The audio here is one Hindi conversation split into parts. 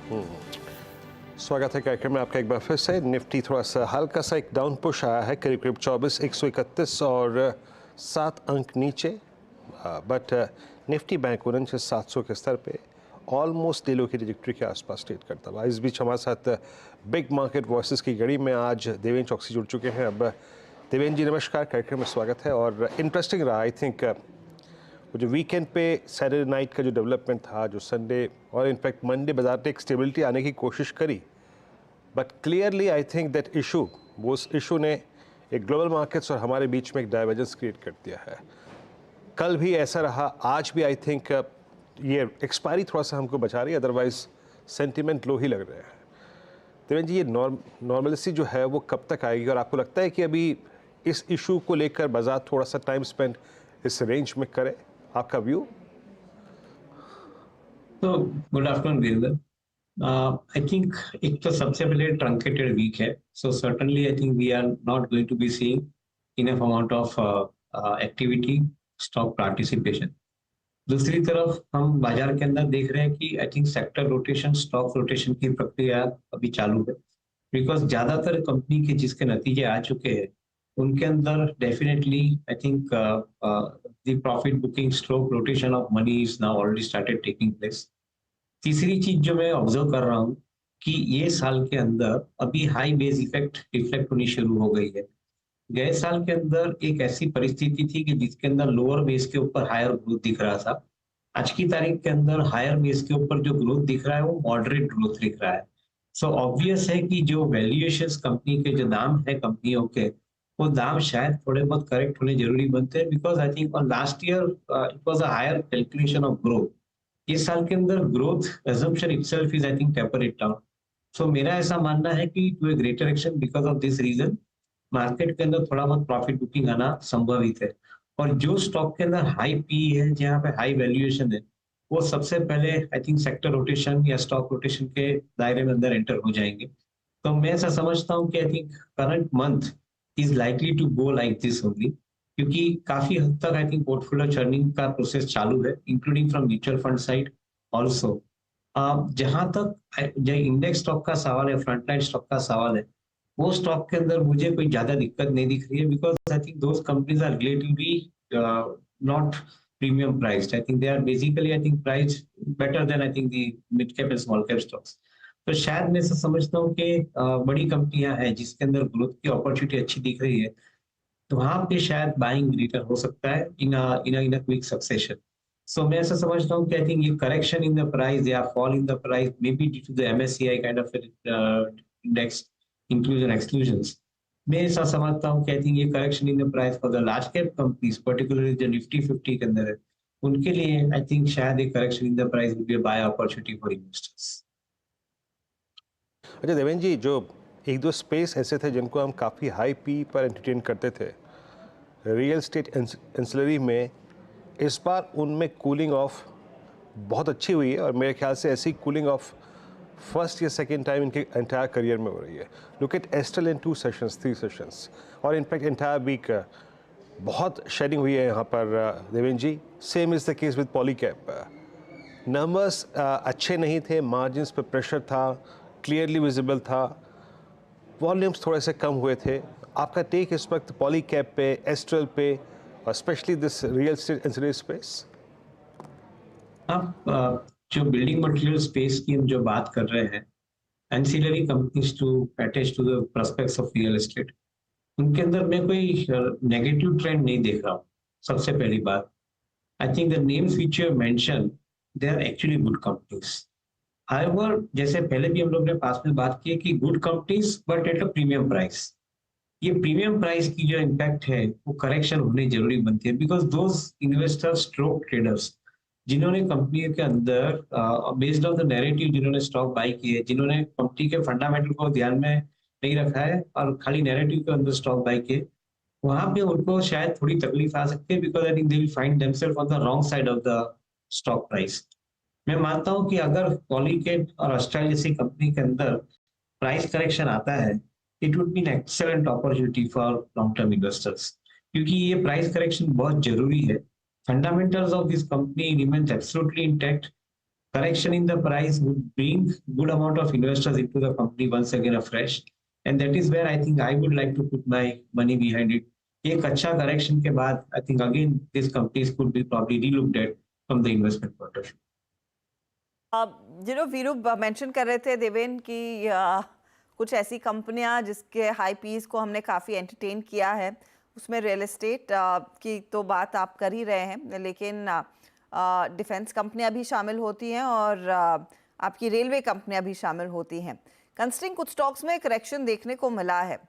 स्वागत है कार्यक्रम में आपका एक बार फिर से। निफ्टी थोड़ा सा हल्का सा एक डाउन पुश आया है, करीब करीब 24,131 और 7 अंक नीचे, बट निफ्टी बैंक 49,700 के स्तर पे ऑलमोस्ट डेलो की ट्रिजेक्टरी के आसपास ट्रेड करता हुआ। इस बीच हमारे साथ बिग मार्केट वॉइसेस की घड़ी में आज देवेंद्र चौकसी जुड़ चुके हैं। अब देवेंद्र जी नमस्कार, कार्यक्रम में स्वागत है। और इंटरेस्टिंग रहा आई थिंक जो वीकेंड पे सैटरडे नाइट का जो डेवलपमेंट था, जो संडे और इनफैक्ट मंडे बाजार में एक स्टेबिलिटी आने की कोशिश करी, but clearly I think that issue, वो उस इशू ने एक ग्लोबल मार्केट्स और हमारे बीच में एक डाइवर्जेंस क्रिएट कर दिया है। कल भी ऐसा रहा, आज भी आई थिंक ये एक्सपायरी थोड़ा सा हमको बचा रही है, अदरवाइज सेंटिमेंट लो ही लग रहे हैं। देवेंद्र जी, ये नॉर्मलिटी जो है वो कब तक आएगी, और आपको लगता है कि अभी इस इशू को लेकर बाजार थोड़ा सा टाइम स्पेंड इस रेंज में करे? आपका व्यू? तो good afternoon Virender. I think एक तो सबसे पहले ट्रंकेटेड वीक है, so certainly I think we are not going to be seeing enough amount of activity, stock participation. दूसरी तरफ हम बाजार के अंदर देख रहे हैं कि I think sector rotation, stock rotation की प्रक्रिया अभी चालू है, बिकॉज ज्यादातर कंपनी के जिसके नतीजे आ चुके हैं उनके अंदर definitely I think the profit booking stroke rotation of money is now already started taking place. तीसरी चीज जो मैं ऑब्जर्व कर रहा हूँ कि ये साल के अंदर अभी हाई बेस इफेक्ट रिफ्लेक्ट होनी शुरू हो गई है। गए साल के अंदर एक ऐसी परिस्थिति थी कि जिसके अंदर लोअर बेस के ऊपर हायर ग्रोथ दिख रहा था। आज की तारीख के अंदर हायर बेस के ऊपर जो ग्रोथ दिख रहा है वो मॉडरेट ग्रोथ दिख रहा है। सो ऑब्वियस है कि जो वैल्यूएशंस कंपनी के जो दाम है कंपनियों के, वो दाम शायद थोड़े बहुत करेक्ट होने जरूरी बनते हैं, because I think on last year it was a higher calculation of growth. इस साल के अंदर growth assumption itself is I think temper it down. So मेरा ऐसा मानना है कि to a greater extent because of this reason market के अंदर थोड़ा बहुत प्रॉफिट बुकिंग आना संभवित है। और जो स्टॉक के अंदर हाई पी है, जहाँ पे हाई वैल्यूएशन है, वो सबसे पहले आई थिंक सेक्टर रोटेशन या स्टॉक रोटेशन के दायरे में अंदर एंटर हो जाएंगे। तो मैं ऐसा समझता हूँ कि I think current month is likely to go like this only, क्योंकि काफी हद तक आई थिंक पोर्टफोलियो चर्निंग का प्रोसेस चालू है, including from mutual fund side also. जहां तक जो इंडेक्स स्टॉक का सवाल है, फ्रंटलाइन स्टॉक का सवाल है, वो स्टॉक के अंदर मुझे कोई ज्यादा दिक्कत नहीं दिख रही है, because I think those companies are relatively not premium priced. I think they are basically I think price better than I think the mid cap and small cap stocks. तो शायद मैं ऐसा समझता हूँ कि बड़ी कंपनियां हैं जिसके अंदर ग्रोथ की अपॉर्चुनिटी अच्छी दिख रही है, तो वहां पे शायद बाइंग रिटर्न हो सकता है इन अ क्विक सक्सेशन। सो मैं ऐसा समझता हूँ कि आई थिंक ये करेक्शन इन द प्राइस या fall in the price may be due to the MSCI kind of index inclusion exclusions. मैं ऐसा समझता हूँ कि आई थिंक ये correction in the price for the large cap companies, particularly जो निफ्टी 50 के अंदर है, उनके लिए आई थिंक शायद एक correction in the price will be a buy opportunity for investors. अच्छा देवेंद्र जी, जो एक दो स्पेस ऐसे थे जिनको हम काफ़ी हाई पी पर एंटरटेन करते थे, रियल स्टेट एंसिलरी में, इस बार उनमें कूलिंग ऑफ बहुत अच्छी हुई है, और मेरे ख्याल से ऐसी कूलिंग ऑफ फर्स्ट या सेकेंड टाइम इनके एंटायर करियर में हो रही है। Look at Astral in 2 sessions, 3 sessions, और इनफैक्ट एंटायर वीक बहुत शेडिंग हुई है यहाँ पर Devendra ji. Same is the case with Polycab. Numbers अच्छे नहीं थे, मार्जिन्स पे प्रेशर था, क्लियरली विजिबल था, वॉल्यूम्स थोड़े से कम हुए थे। आपका टेक इस वक्त पॉलीकैप पे, एस्ट्रल पे, और specially this real estate ancillary space? आप जो बिल्डिंग मटेरियल स्पेस की हम जो बात कर रहे हैं, ancillary companies to attach to the prospects of real estate, उनके अंदर मैं कोई नेगेटिव ट्रेंड नहीं देख रहा हूँ। सबसे पहली बात, I think the names which you mention they are actually good companies. However, जैसे पहले भी हम लोग ने पास में बात की है कि good companies but at a premium price. ये प्रीमियम प्राइस की जो इम्पैक्ट है वो करेक्शन होने जरूरी बनती है, because those investors stroke traders जिन्होंने कंपनी के अंदर बेस्ड ऑन द नैरेटिव जिन्होंने स्टॉक बाई किए, जिन्होंने कंपनी के फंडामेंटल को ध्यान में नहीं रखा है और खाली नैरेटिव के अंदर स्टॉक बाई किए, वहां पे उनको शायद थोड़ी तकलीफ आ सकती है, because I think they will find themselves on the wrong side of the stock price. मैं मानता हूं कि अगर पॉलीकेट और अस्ट्रल जैसी कंपनी के अंदर प्राइस करेक्शन आता है, it would be an excellent opportunity for long term investors, क्योंकि ये प्राइस करेक्शन बहुत जरूरी है। Fundamentals of this company remains absolutely intact. correction in the price would bring good amount of investors into the company once again afresh, and that is where I think I would like to put my money behind it. एक अच्छा correction के बाद I think again these companies could be probably relooked at from the investment point of view. Veeru mention कर रहे थे देवेन कि कुछ ऐसी कंपनियां जिसके हाई पीस को हमने काफ़ी एंटरटेन किया है, उसमें रियल एस्टेट की तो बात आप कर ही रहे हैं, लेकिन डिफेंस कंपनियां भी शामिल होती हैं और आपकी रेलवे कंपनियां भी शामिल होती हैं। कंसिडरिंग कुछ स्टॉक्स में करेक्शन देखने को मिला है,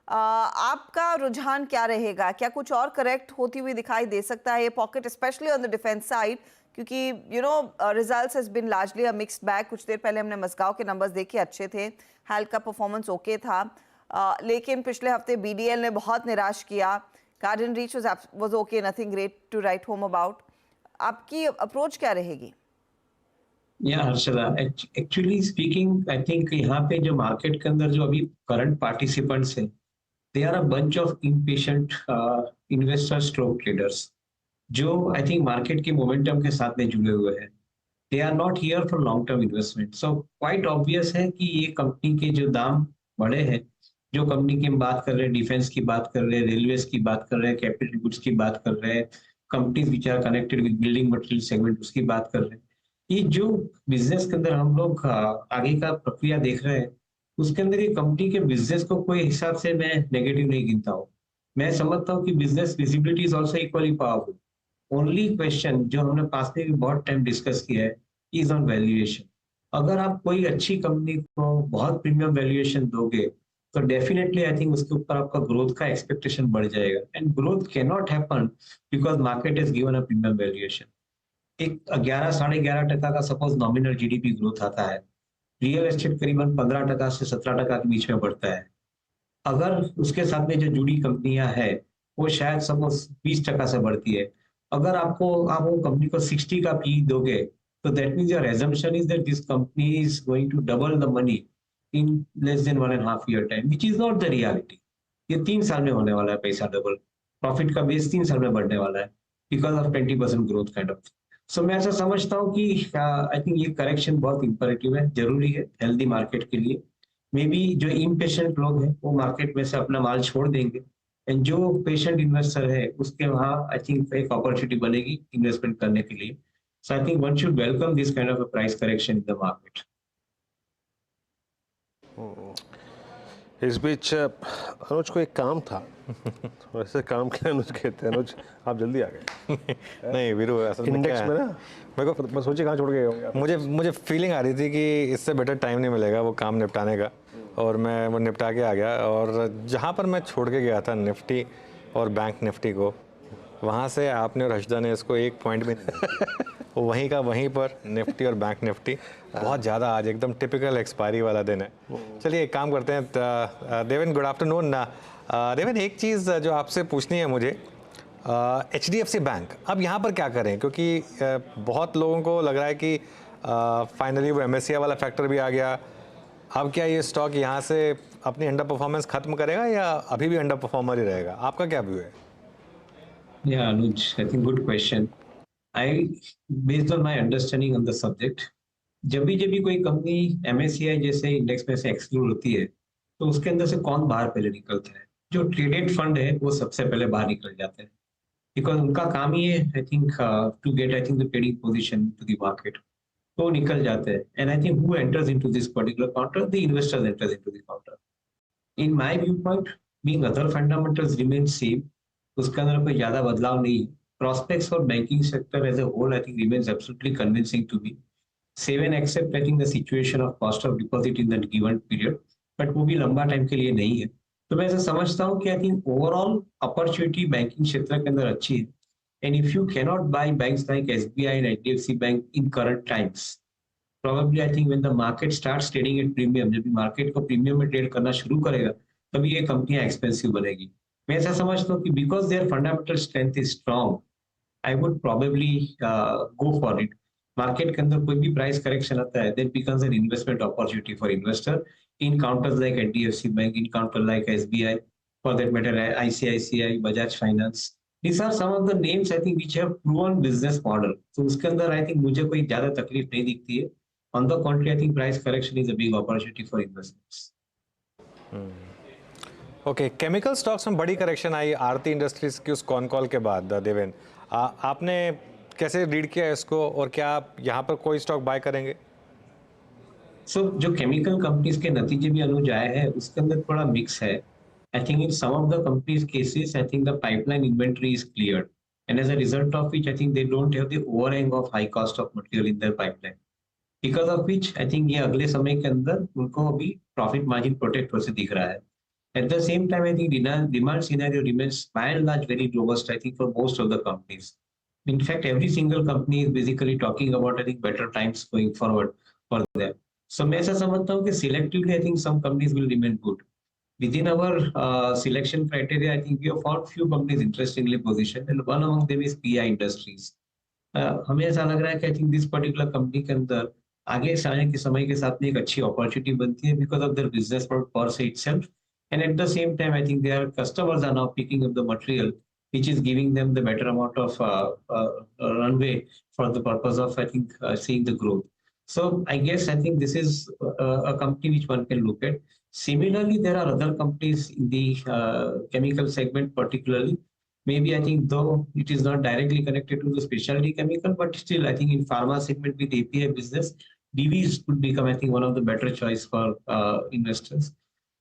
आपका रुझान क्या रहेगा? क्या कुछ और करेक्ट होती हुई दिखाई दे सकता है ये pocket, specially on the defence side? क्योंकि results has been largely a mixed bag. कुछ देर पहले हमने मस्गांव के नंबर्स देखे, अच्छे थे, हाल का परफॉर्मेंस ओके था, लेकिन पिछले हफ्ते बीडीएल ने बहुत निराश किया, Garden Reach was okay, nothing great to write home about. आपकी अप्रोच क्या रहेगी? या Harshada, actually speaking I think यहाँ पे जो मार्केट के अंदर जो अभी करंट पार्टिसिपेंट्स हैं, they are a bunch of impatient investors stroke traders जो आई थिंक मार्केट के मोमेंटम के साथ में जुड़े हुए हैं। They are not here for long term investment. So quite obvious है कि ये कंपनी के जो दाम बड़े हैं, जो कंपनी की हम बात कर रहे हैं, डिफेंस की बात कर रहे हैं, रेलवेज की बात कर रहे हैं, कैपिटल गुड्स की बात कर रहे हैं, companies which are connected with building material segment उसकी बात कर रहे हैं। ये जो बिजनेस के अंदर हम लोग आगे का प्रक्रिया देख रहे हैं, उसके अंदर ये कंपनी के बिजनेस को कोई हिसाब से मैं नेगेटिव नहीं गिनता हूँ। मैं समझता हूँ कि business visibility is also equally powerful. Only question जो हमने पास में भी बहुत टाइम डिस्कस किया है इज ऑन वैल्यूएशन। अगर आप कोई अच्छी कंपनी को बहुत प्रीमियम वैल्यूएशन दोगे तो डेफिनेटली आई थिंक उसके ऊपर आपका ग्रोथ का एक्सपेक्टेशन बढ़ जाएगा, and growth can not happen because market is given a premium valuation. एक 11-11.5% का सपोज नॉमिनल जीडीपी ग्रोथ आता है, रियल एस्टेट करीबन 15% से 17% के बीच में बढ़ता है। अगर उसके साथ में जो जुड़ी कंपनियां हैं वो शायद सपोज 20% से बढ़ती है, अगर आप वो कंपनी को 60 का पी दोगे तो that means your assumption is that this company is going to double the money in less than 1.5 year time, which is not the reality. ये 3 साल में होने वाला है पैसा डबल, प्रॉफिट का बेस 3 साल में बढ़ने वाला है because of 20% growth kind of. So मैं ऐसा समझता हूँ कि आई थिंक ये करेक्शन बहुत इंपरेटिव है, जरूरी है हेल्दी मार्केट के लिए। मे बी जो इम्पेशेंट लोग हैं वो मार्केट में से अपना माल छोड़ देंगे, एंड जो पेशेंट इन्वेस्टर है उसके वहाँ आई थिंक एक अपॉर्चुनिटी बनेगी इन्वेस्टमेंट करने के लिए। So I think one should welcome this kind of a price correction in the market. इस बीच अनुज को एक काम था वैसे काम के लिए अनुज कहते हैं, अनुज आप जल्दी आ गए। नहीं वीरू, असल में इंडेक्स क्या है, में ना मेरे को मैं सोचे कहाँ छोड़ गए होंगे आप। मुझे फीलिंग आ रही थी कि इससे बेटर टाइम नहीं मिलेगा वो काम निपटाने का, और मैं वो निपटा के आ गया। और जहाँ पर मैं छोड़ के गया था निफ्टी और बैंक निफ्टी को, वहाँ से आपने और हर्षदा ने इसको एक पॉइंट भी नहीं वहीं का वहीं पर निफ्टी और बैंक निफ्टी बहुत ज़्यादा आज एकदम टिपिकल एक्सपायरी वाला दिन है। चलिए एक काम करते हैं। Deven good afternoon. देवेन एक चीज़ जो आपसे पूछनी है मुझे, HDFC बैंक अब यहाँ पर क्या करें, क्योंकि बहुत लोगों को लग रहा है कि फाइनली वो MSCI वाला फैक्टर भी आ गया। अब क्या ये स्टॉक यहाँ से अपनी अंडर परफॉर्मेंस खत्म करेगा या अभी भी अंडर परफॉर्मर ही रहेगा? आपका क्या व्यू है? Yeah, Anuj, I think good question. Based on my understanding on the subject, जब भी कोई कंपनी MSCI जैसे इंडेक्स में से एक्सक्लूड होती है तो उसके अंदर से कौन बाहर पहले निकलता है? जो ट्रेडेड फंड है वो सबसे पहले बाहर निकल जाते हैं, बिकॉज उनका काम ही है I think to get I think the trading position to the market, तो निकल जाते हैं। And I think who enters into this particular counter? The investors enters into the counter. In my view point, being other fundamentals remain same, उसके अंदर कोई ज्यादा बदलाव नहीं है। Prospects for banking sector as a whole, I think, remains absolutely convincing to me. Save and accept, I think, the situation of cost of deposit in that given period, but वो भी लंबा टाइम के लिए नहीं है। तो मैं ऐसा समझता हूँ कि I think overall opportunity banking क्षेत्र के अंदर अच्छी है। And if you cannot buy banks like SBI and HDFC Bank in current times, probably I think when the market starts trading at premium, जब मार्केट को प्रीमियम में ट्रेड करना शुरू करेगा तभी ये कंपनियां एक्सपेंसिव बनेगी। मैं ऐसा समझता हूँ कि because there fundamental strength is strong, I would probably go for it. Market के अंदर कोई भी प्राइस करेक्शन आता है that becomes an investment opportunity for investor in counters like HDFC bank, in counter like SBI, for that matter ICICI, Bajaj finance, These are some of the names I think which have proven business model. So उसके अंदर I think मुझे कोई ज्यादा तकलीफ नहीं दिखती है. On the contrary, I think price correction is a big opportunity for investors. Okay, chemical stocks में बड़ी करेक्शन आई आरती इंडस्ट्रीज की उस कॉन कॉल के बाद देवेन, आपने कैसे रीड किया इसको और क्या आप यहाँ पर कोई स्टॉक बाय करेंगे? सो जो केमिकल कंपनीज के नतीजे भी अनुज आए हैं उसके अंदर थोड़ा मिक्स है. I think in some of the companies cases I think the pipeline inventory is cleared and as a result of which I think they don't have the overhang of high cost of material in their pipeline, because of which I think ये अगले समय के अंदर उनको अभी प्रॉफिट मार्जिन प्रोटेक्ट होते दिख रहा है. At the same time, I think demand scenario remains by and large very robust, I think, for most of the companies. In fact, every single company is basically talking about, I think, better times going forward for them. So मैं ऐसा समझता हूँ कि selectively, I think some companies will remain good. Within our selection criteria, I think we have found few companies interestingly positioned, and one among them is PI Industries. हमें ऐसा लग रहा है कि I think this particular company के अंदर आगे आने के समय के साथ में एक अच्छी opportunity बनती है because of their business model per se itself. And at the same time, I think their customers are now picking up the material, which is giving them the better amount of runway for the purpose of, I think, seeing the growth. So I guess, I think this is a company which one can look at. Similarly, there are other companies in the chemical segment particularly. Maybe I think though it is not directly connected to the specialty chemical, but still I think in pharma segment with API business, DVs could become, I think, one of the better choice for investors.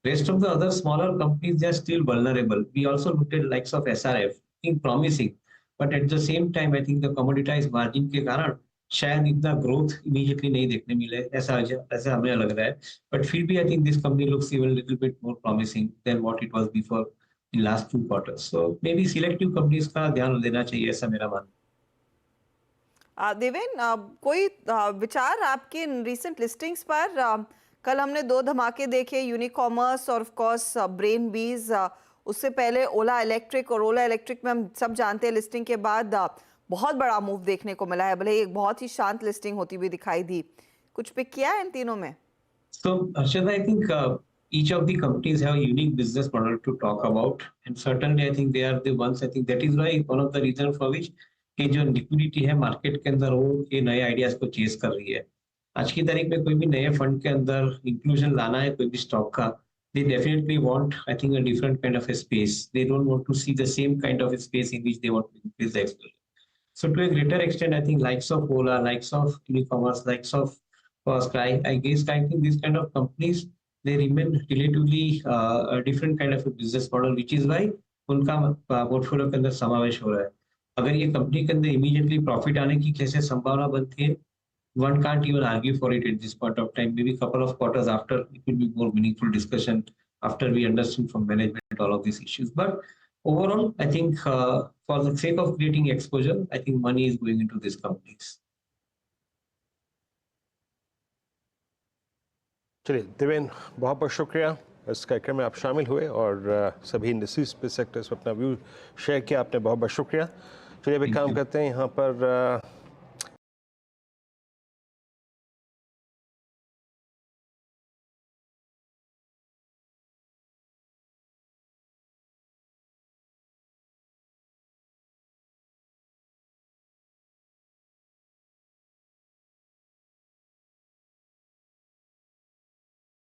Rest of the other smaller companies, they are still vulnerable. We also looked at likes of SRF, I think promising, but at the same time, I think the commoditized margin के कारण शायद इतना growth immediately नहीं देखने मिले ऐसा हमें लग रहा है. But फिर भी I think this company looks even a little bit more promising than what it was before in last 2 quarters. So maybe selective companies का ध्यान देना चाहिए ऐसा मेरा मानना. देवेन, कोई विचार आपके रिसेंट लिस्टिंग्स पर? कल हमने 2 धमाके देखे, यूनिकॉमर्स और ऑफ कोर्स ब्रेन बीज. उससे पहले ओला इलेक्ट्रिक, और ओला इलेक्ट्रिक में हम सब जानते हैं लिस्टिंग के बाद बहुत बड़ा मूव देखने को मिला है, भले एक बहुत ही शांत लिस्टिंग होती हुई दिखाई दी. कुछ पिक किया है इन तीनों में? So Arshada, I think each of the companies have a unique business model to talk about, and certainly I think they are the ones. I think that is why one of the reason for which कि जो लिक्विडिटी है मार्केट के अंदर वो ये नए आइडियाज को चेस कर रही है. आज की तारीख में कोई भी नए फंड के अंदर इंक्लूजन लाना है कोई भी स्टॉक का, they definitely want, I think, a different kind of a space. They don't want to see the same kind of a space in which they want to increase the exposure. So to a greater extent, I think likes of Ola, likes of e-commerce, likes of Sky, I guess I think these kind of companies, they remain relatively a different kind of a business model, which is why उनका पोर्टफोलियो के अंदर समावेश हो रहा है. अगर ये कंपनी के अंदर इमीडिएटली प्रॉफिट आने की कैसे संभावना बनती है, one can't even argue for it at this point of time. Maybe a couple of quarters after, it will be more meaningful discussion after we understand from management all of these issues. But overall, I think for the sake of creating exposure, I think money is going into these companies. चलिए देवेन, बहुत बहुत शुक्रिया इस कार्यक्रम में आप शामिल हुए और सभी इंडस्ट्रीज पे सेक्टर्स पर अपना व्यू शेयर किया. आपने बहुत बहुत शुक्रिया. चलिए अभी काम करते हैं यहाँ पर